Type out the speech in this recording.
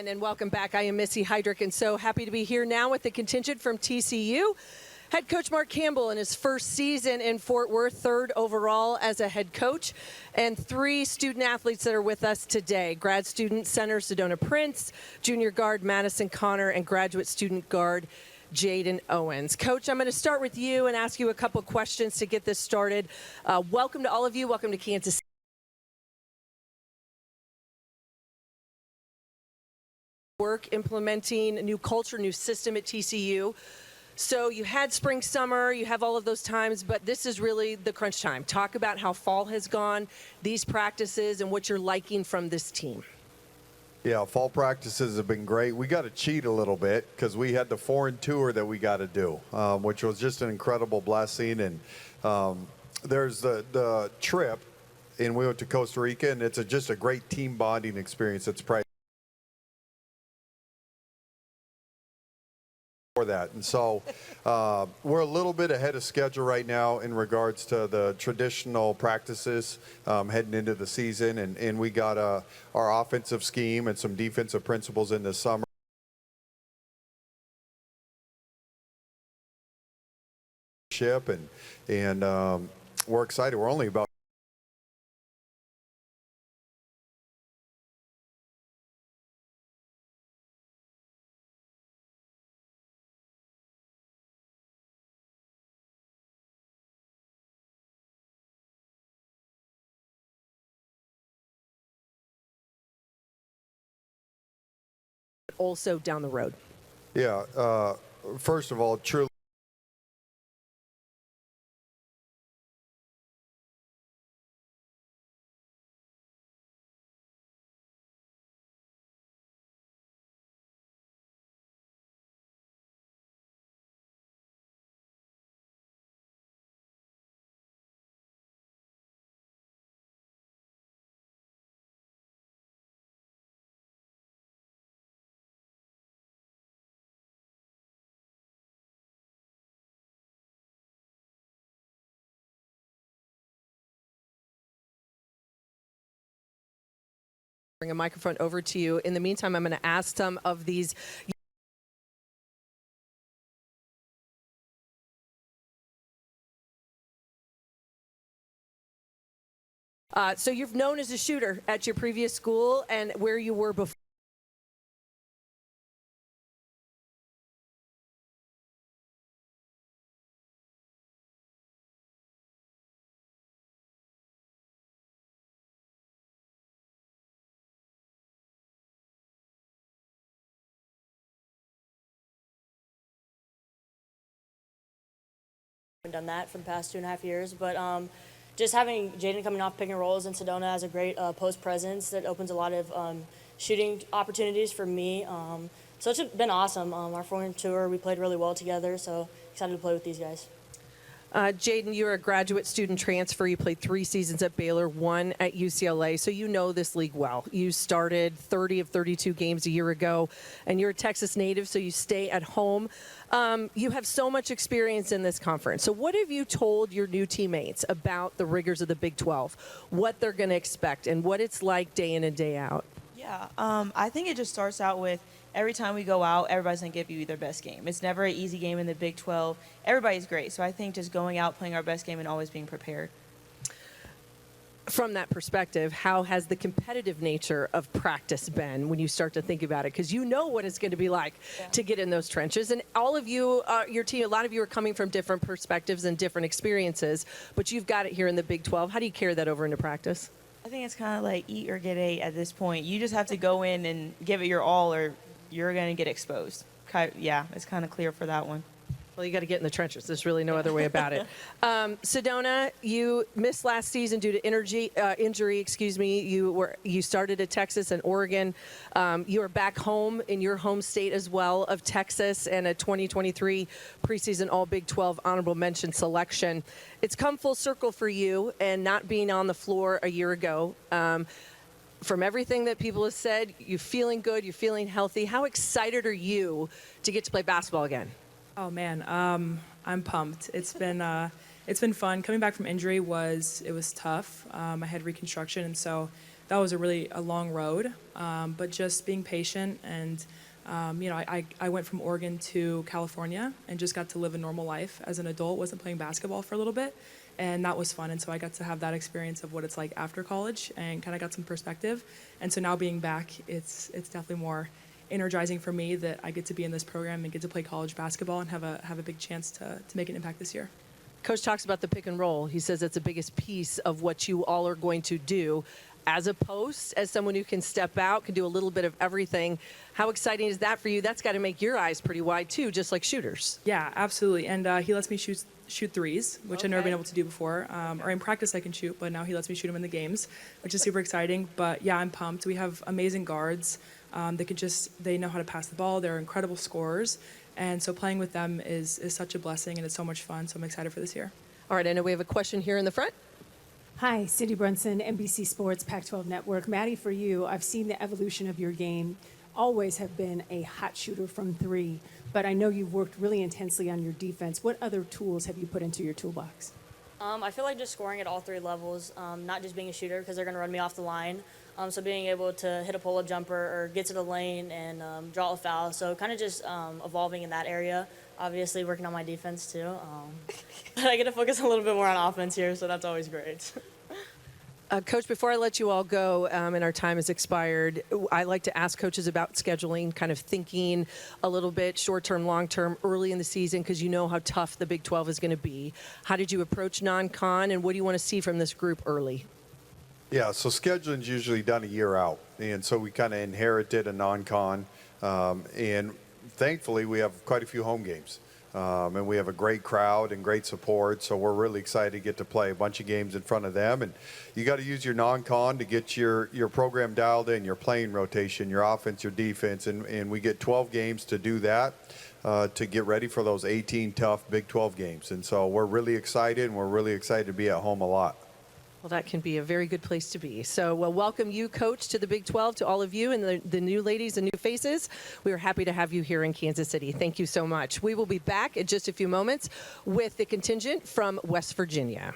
again, and welcome back. I am Missy Heydrich, and so happy to be here now with the contingent from TCU. Head coach Mark Campbell in his first season in Fort Worth, third overall as a head coach, and three student athletes that are with us today. Grad student center Sedona Prince, junior guard Madison Connor, and graduate student guard Jaden Owens. Coach, I'm going to start with you and ask you a couple questions to get this started. Welcome to all of you. Welcome to Kansas City. Work implementing a new culture, new system at TCU. So you had spring, summer, you have all of those times, but this is really the crunch time. Talk about how fall has gone, these practices, and what you're liking from this team. Yeah, fall practices have been great. We got to cheat a little bit because we had the foreign tour that we got to do, which was just an incredible blessing. And there's the trip, and we went to Costa Rica, and it's just a great team bonding experience. It's probably for that. And so we're a little bit ahead of schedule right now in regards to the traditional practices heading into the season, and we got our offensive scheme and some defensive principles in the summer. And we're excited. We're only about also down the road. Yeah, first of all, truly. Bring a microphone over to you. In the meantime, I'm going to ask some of these. So you've known as a shooter at your previous school and where you were before. Done that for the past 2.5 years, but just having Jaden coming off pick and rolls in Sedona has a great post presence that opens a lot of shooting opportunities for me. So it's been awesome. Our foreign tour, we played really well together, so excited to play with these guys. Jaden, you're a graduate student transfer. You played 3 seasons at Baylor, 1 at UCLA, so you know this league well. You started 30 of 32 games a year ago, and you're a Texas native, so you stay at home. You have so much experience in this conference. So what have you told your new teammates about the rigors of the Big 12, what they're going to expect, and what it's like day in and day out? Yeah, I think it just starts out with every time we go out, everybody's going to give you their best game. It's never an easy game in the Big 12. Everybody's great. So I think just going out, playing our best game, and always being prepared. From that perspective, how has the competitive nature of practice been when you start to think about it? Because you know what it's going to be like to get in those trenches. And all of you, your team, a lot of you are coming from different perspectives and different experiences, but you've got it here in the Big 12. How do you carry that over into practice? I think it's kind of like eat or get ate at this point. You just have to go in and give it your all, or you're going to get exposed. Yeah, it's kind of clear for that one. Well, you got to get in the trenches. There's really no other way about it. Sedona, you missed last season due to injury. Excuse me. You started at Texas and Oregon. You are back home in your home state as well of Texas, and a 2023 preseason All Big 12 honorable mention selection. It's come full circle for you, and not being on the floor a year ago. From everything that people have said, you're feeling good. You're feeling healthy. How excited are you to get to play basketball again? Oh man, I'm pumped. It's been fun. Coming back from injury was tough. I had reconstruction, and so that was a long road. But just being patient and, I went from Oregon to California and just got to live a normal life as an adult, wasn't playing basketball for a little bit. And that was fun. And so I got to have that experience of what it's like after college and kind of got some perspective. And so now being back, it's definitely more energizing for me that I get to be in this program and get to play college basketball and have a big chance to make an impact this year. Coach talks about the pick and roll. He says that's the biggest piece of what you all are going to do. As a post, as someone who can step out, can do a little bit of everything. How exciting is that for you? That's got to make your eyes pretty wide too, just like shooters. Yeah, absolutely. And he lets me shoot threes, which I've never been able to do before. Or in practice I can shoot, but now he lets me shoot them in the games, which is super exciting. But yeah, I'm pumped. We have amazing guards. They know how to pass the ball. They're incredible scorers. And so playing with them is such a blessing, and it's so much fun. So I'm excited for this year. All right, I know we have a question here in the front. Hi, Cindy Brunson, NBC Sports, Pac-12 Network. Maddie, for you, I've seen the evolution of your game. Always have been a hot shooter from three, but I know you've worked really intensely on your defense. What other tools have you put into your toolbox? I feel like just scoring at all three levels, not just being a shooter because they're going to run me off the line. So being able to hit a pull-up jumper or get to the lane and draw a foul. So kind of just evolving in that area. Obviously working on my defense too. But I get to focus a little bit more on offense here, so that's always great. Coach, before I let you all go and our time has expired, I like to ask coaches about scheduling, kind of thinking a little bit short-term, long-term, early in the season, because you know how tough the Big 12 is going to be. How did you approach non-con, and what do you want to see from this group early? Yeah, so scheduling's usually done a year out, and so we kind of inherited a non-con, and thankfully we have quite a few home games. And we have a great crowd and great support, so we're really excited to get to play a bunch of games in front of them. And you got to use your non-con to get your program dialed in, your playing rotation, your offense, your defense, and we get 12 games to do that to get ready for those 18 tough Big 12 games. And so we're really excited, and we're really excited to be at home a lot. Well, that can be a very good place to be. So, welcome you, Coach, to the Big 12, to all of you and the new ladies and new faces. We are happy to have you here in Kansas City. Thank you so much. We will be back in just a few moments with the contingent from West Virginia.